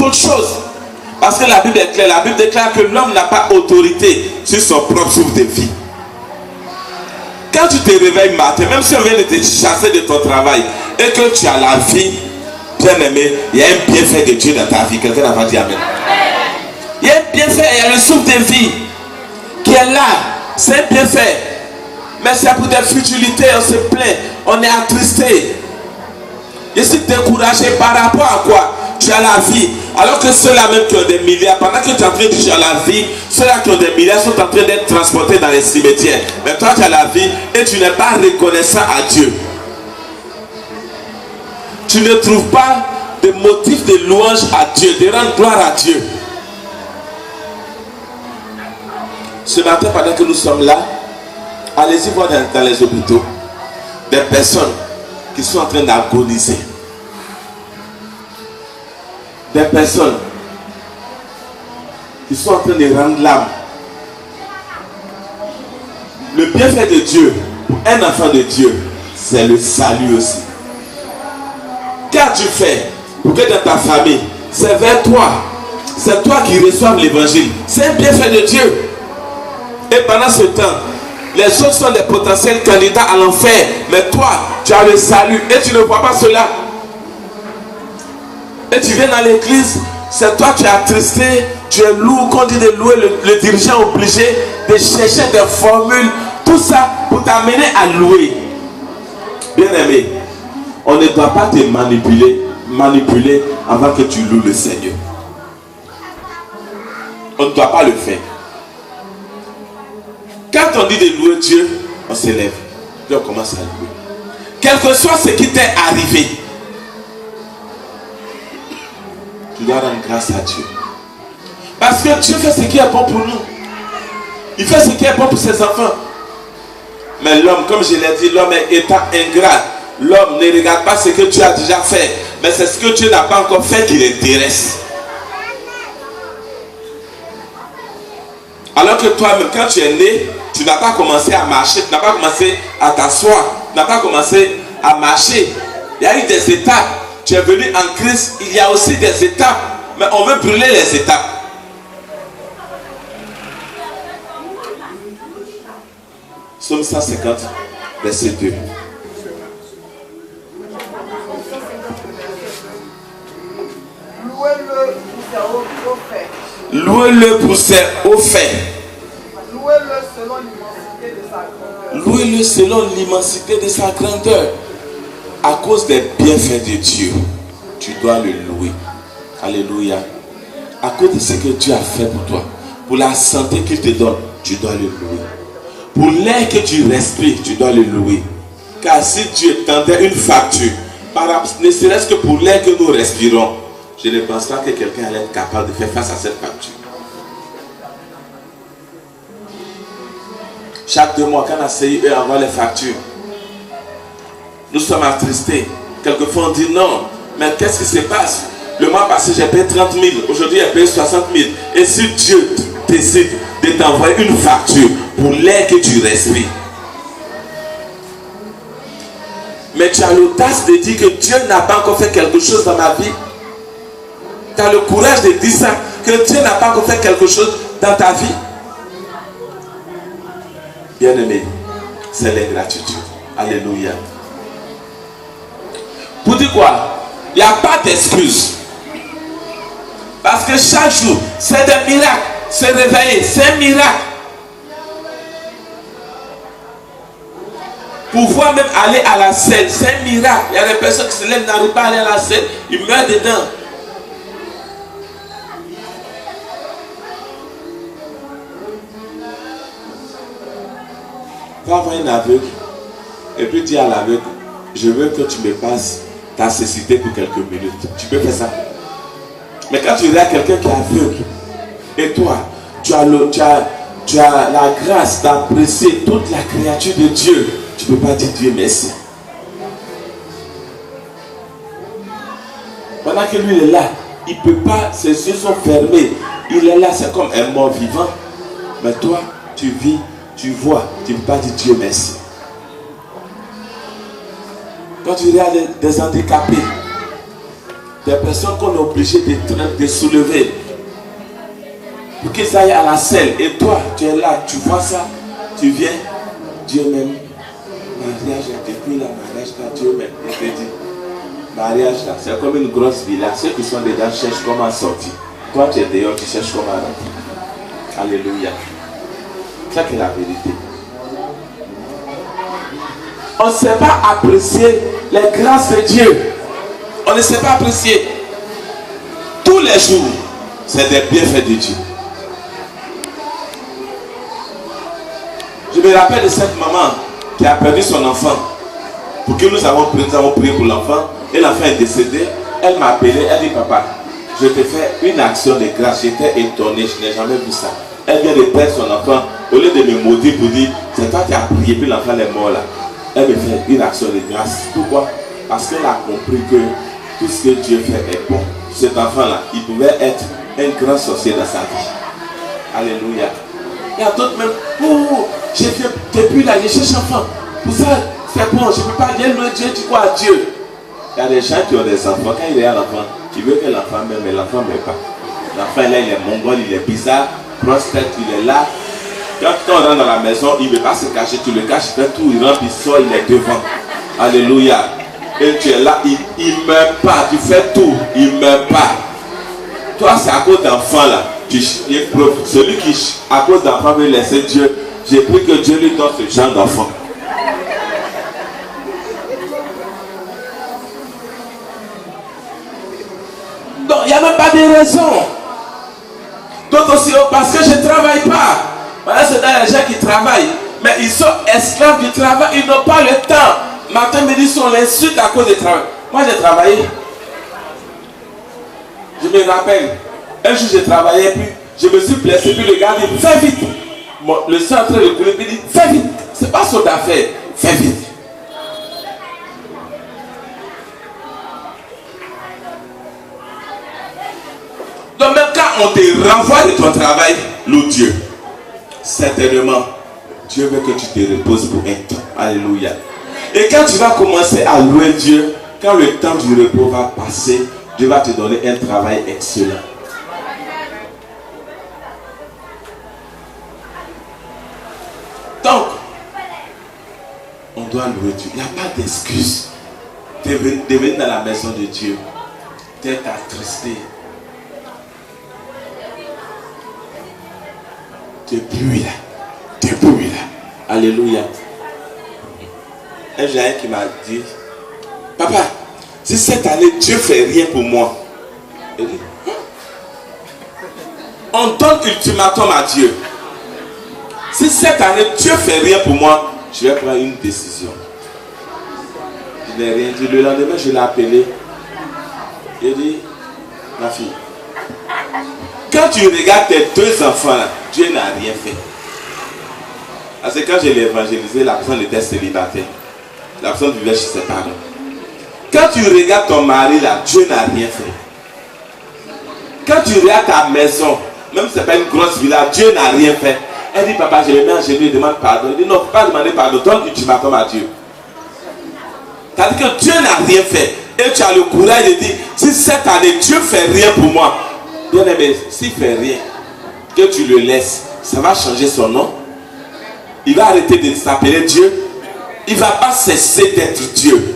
toute chose. Parce que la Bible est claire. La Bible déclare que l'homme n'a pas autorité sur son propre souffle de vie. Quand tu te réveilles matin, même si on vient de te chasser de ton travail et que tu as la vie, bien aimé, il y a un bienfait de Dieu dans ta vie. Quelqu'un n'a pas dit amen. Il y a un bienfait, il y a le souffle de vie qui est là. C'est un bienfait. Mais c'est pour des futilités, on se plaint, on est attristé. Je suis découragé par rapport à quoi? Tu as la vie. Alors que ceux-là même qui ont des milliards, pendant que tu es en train de dire tu as la vie, ceux-là qui ont des milliards sont en train d'être transportés dans les cimetières. Mais toi tu as la vie et tu n'es pas reconnaissant à Dieu. Tu ne trouves pas de motif de louange à Dieu, de rendre gloire à Dieu. Ce matin, pendant que nous sommes là, allez-y voir dans les hôpitaux des personnes qui sont en train d'agoniser. Des personnes qui sont en train de rendre l'âme. Le bienfait de Dieu pour un enfant de Dieu, c'est le salut aussi. Qu'as-tu fait pour que dans ta famille, c'est vers toi, c'est toi qui reçois l'évangile. C'est un bienfait de Dieu. Et pendant ce temps, les autres sont des potentiels candidats à l'enfer. Mais toi, tu as le salut et tu ne vois pas cela. Et tu viens dans l'église, c'est toi qui es attristé, tu es lourd, qu'on dit de louer, le dirigeant obligé de chercher des formules, tout ça pour t'amener à louer. Bien aimé, on ne doit pas te manipuler avant que tu loues le Seigneur. On ne doit pas le faire. Quand on dit de louer Dieu, on s'élève. Puis on commence à louer. Quel que soit ce qui t'est arrivé, tu dois rendre grâce à Dieu. Parce que Dieu fait ce qui est bon pour nous. Il fait ce qui est bon pour ses enfants. Mais l'homme, comme je l'ai dit, l'homme est étant ingrat. L'homme ne regarde pas ce que Dieu a déjà fait. Mais c'est ce que Dieu n'a pas encore fait qui l'intéresse. Alors que toi-même, quand tu es né, tu n'as pas commencé à marcher, tu n'as pas commencé à t'asseoir, tu n'as pas commencé à marcher. Il y a eu des étapes. Tu es venu en Christ, il y a aussi des étapes. Mais on veut brûler les étapes. Psaume 150, verset 2. Louez-le pour ses hauts faits. Louez-le selon l'immensité de sa grandeur. Louez-le selon l'immensité de sa grandeur. À cause des bienfaits de Dieu, tu dois le louer. Alléluia. À cause de ce que Dieu a fait pour toi, pour la santé qu'il te donne, tu dois le louer. Pour l'air que tu respires, tu dois le louer. Car si Dieu tendait une facture, ne serait-ce que pour l'air que nous respirons, je ne pense pas que quelqu'un allait être capable de faire face à cette facture. Chaque 2 mois, quand la CIE envoie les factures, nous sommes attristés. Quelquefois on dit non, mais qu'est-ce qui se passe? Le mois passé j'ai payé 30 000, aujourd'hui j'ai payé 60 000. Et si Dieu décide de t'envoyer une facture pour l'air que tu respires, mais tu as l'audace de dire que Dieu n'a pas encore fait quelque chose dans ma vie. Tu as le courage de dire ça, que Dieu n'a pas encore fait quelque chose dans ta vie. Bien-aimé, c'est l'ingratitude. Alléluia. Pour dire quoi? Il n'y a pas d'excuse. Parce que chaque jour, c'est des miracles. Se réveiller, c'est un miracle. Pouvoir même aller à la scène, c'est un miracle. Il y a des personnes qui se lèvent, n'arrivent pas à aller à la scène, ils meurent dedans. Va voir un aveugle et puis dire à l'aveugle, je veux que tu me passes ta cécité pour quelques minutes. Tu peux faire ça. Mais quand tu regardes quelqu'un qui est aveugle et toi, tu as la grâce d'apprécier toute la créature de Dieu, tu ne peux pas dire Dieu merci. Pendant que lui il est là, il ne peut pas, ses yeux sont fermés. Il est là, c'est comme un mort vivant. Mais toi, tu vis, tu vois, tu ne peux pas dire Dieu merci. Quand tu regardes des handicapés, Des personnes qu'on est obligé de soulever pour qu'ils aillent à la selle. Et toi, tu es là, tu vois ça, tu viens, Dieu m'aime. Mariage, depuis la mariage, là, Dieu m'aime. Je te dis, mariage, là, c'est comme une grosse villa. Ceux qui sont dedans cherchent comment sortir. Toi, tu es dehors, tu cherches comment rentrer. Alléluia. Ça qui est la vérité. On ne sait pas apprécier les grâces de Dieu. On ne sait pas apprécier. Tous les jours, c'est des bienfaits de Dieu. Je me rappelle de cette maman qui a perdu son enfant. Pour que nous avons prié pour l'enfant. Et l'enfant est décédé. Elle m'a appelé, elle dit papa, je te fais une action de grâce. J'étais étonné, je n'ai jamais vu ça. Elle vient de perdre son enfant. Au lieu de me maudire pour dire, c'est toi qui as prié, puis l'enfant est mort là. Elle me fait une action de grâce. Pourquoi? Parce qu'elle a compris que tout ce que Dieu fait est bon. Cet enfant-là, il pouvait être un grand sorcier dans sa vie. Alléluia. Il y a d'autres même, oh, j'ai fait depuis là, je cherche enfant. Pour ça, c'est bon, je ne peux pas dire le Dieu, tu crois à Dieu. Il y a des gens qui ont des enfants, quand il est à l'enfant, il veut que l'enfant m'aime, mais l'enfant ne m'aime pas. L'enfant là, il est mongol, il est bizarre, prospect, il est là. Quand on rentre dans la maison, il ne veut pas se cacher, tu le caches, il fait tout, il rentre, il sort, il est devant. Alléluia. Et tu es là, il ne meurt pas, tu fais tout, il ne meurt pas. Toi, c'est à cause d'enfant là. Celui qui, à cause d'enfant, veut laisser Dieu, j'ai pris que Dieu lui donne ce genre d'enfant. Donc, il n'y a même pas de raison. D'autres aussi, parce que je ne travaille pas. Voilà, c'est dans les gens qui travaillent. Mais ils sont esclaves du travail, ils n'ont pas le temps. Matin, midi, ils sont l'insulte à cause du travail. Moi, j'ai travaillé. Je me rappelle, un jour, j'ai travaillé, puis je me suis blessé, puis le gars dit, fais vite. Bon, le sang est en train de couler, puis il dit, fais vite. C'est pas son affaire, fais vite. Donc même quand on te renvoie de ton travail, l'odieux, certainement, Dieu veut que tu te reposes pour un temps. Alléluia. Et quand tu vas commencer à louer Dieu, quand le temps du repos va passer, Dieu va te donner un travail excellent. Donc, on doit louer Dieu. Il n'y a pas d'excuse de venir dans la maison de Dieu, d'être attristé. Depuis là. Alléluia. Un géant qui m'a dit, papa, si cette année Dieu ne fait rien pour moi, il dit, on donne ultimatum à Dieu. Si cette année Dieu ne fait rien pour moi, je vais prendre une décision. Je n'ai rien dit. Le lendemain, je l'ai appelé. Il dit, ma fille, quand tu regardes tes deux enfants là, Dieu n'a rien fait. Parce que quand je l'ai évangélisé, la personne était célibataire. La personne vivait chez ses parents. Quand tu regardes ton mari là, Dieu n'a rien fait. Quand tu regardes ta maison, même si ce n'est pas une grosse villa, Dieu n'a rien fait. Elle dit, papa, je le mets en genoux et demande pardon. Il dit, non, pas demander pardon, donne ultimatum à Dieu. C'est-à-dire que Dieu n'a rien fait. Et tu as le courage de dire, si cette année Dieu ne fait rien pour moi, bien aimé, s'il ne fait rien, que tu le laisses, ça va changer son nom. Il va arrêter de s'appeler Dieu. Il ne va pas cesser d'être Dieu.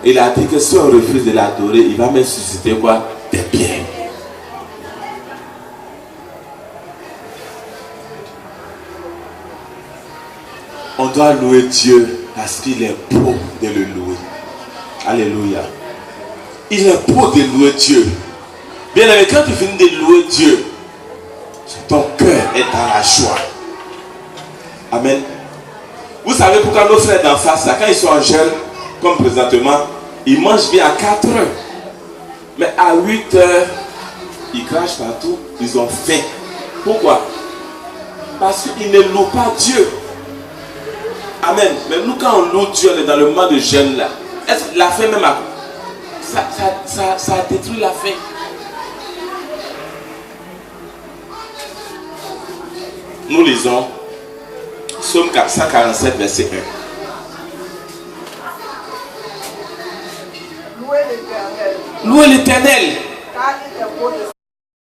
Il a dit que si on refuse de l'adorer, il va même susciter quoi? Des pierres. On doit louer Dieu parce qu'il est beau de le louer. Alléluia. Il est beau de louer Dieu. Bien aimé, quand tu finis de louer Dieu, ton cœur est dans la joie. Amen. Vous savez pourquoi nos frères d'en face, quand ils sont en jeûne, comme présentement, ils mangent bien à 4 heures. Mais à 8 heures, ils crachent partout, ils ont faim. Pourquoi? Parce qu'ils ne louent pas Dieu. Amen. Mais nous, quand on loue Dieu, on est dans le moment de jeûne là. Est-ce que la faim même ça détruit la faim? Nous lisons Psaume 447, verset 1. Louez l'Éternel. Louez l'Éternel. car il est beau de